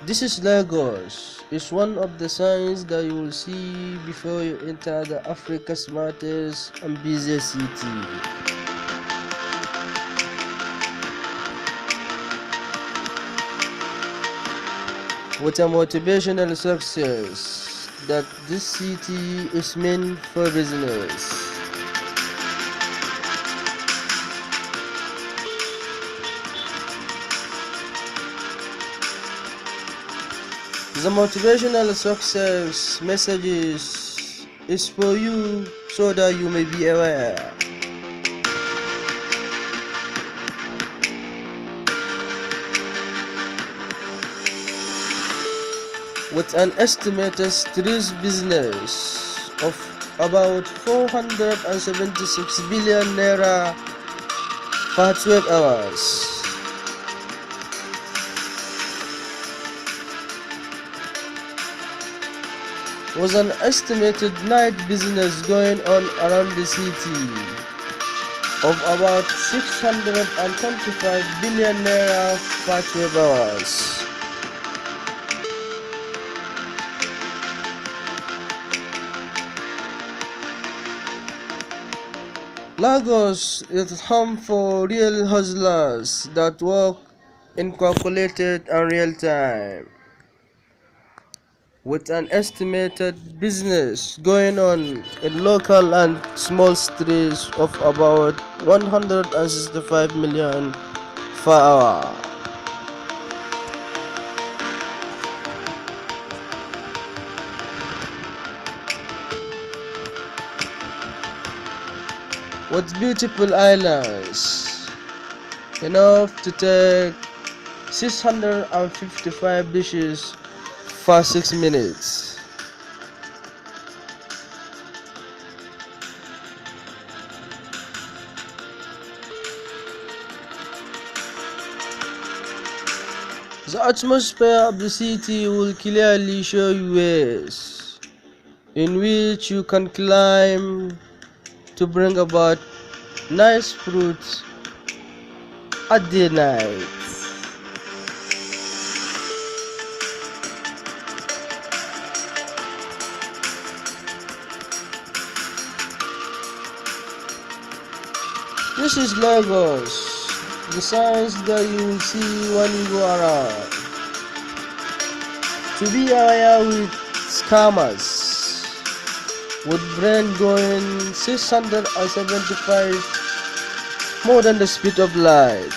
This is Lagos. It's one of the signs that you will see before you enter the Africa's smartest and busiest city. With a motivational success that this city is meant for business. The motivational success messages is for you so that you may be aware. With an estimated street business of about 476 billion naira per 12 hours. Was an estimated night business going on around the city of about 625 billion naira per 12 hours. Lagos is home for real hustlers that work in calculated and real time. With an estimated business going on in local and small streets of about 165 million per hour. With beautiful islands, enough to take 655 dishes for 6 minutes. The atmosphere of the city will clearly show you ways in which you can climb to bring about nice fruits at the night. This is Lagos, the signs that you will see when you go around. To be aware with scammers, with brain going 675 more than the speed of light.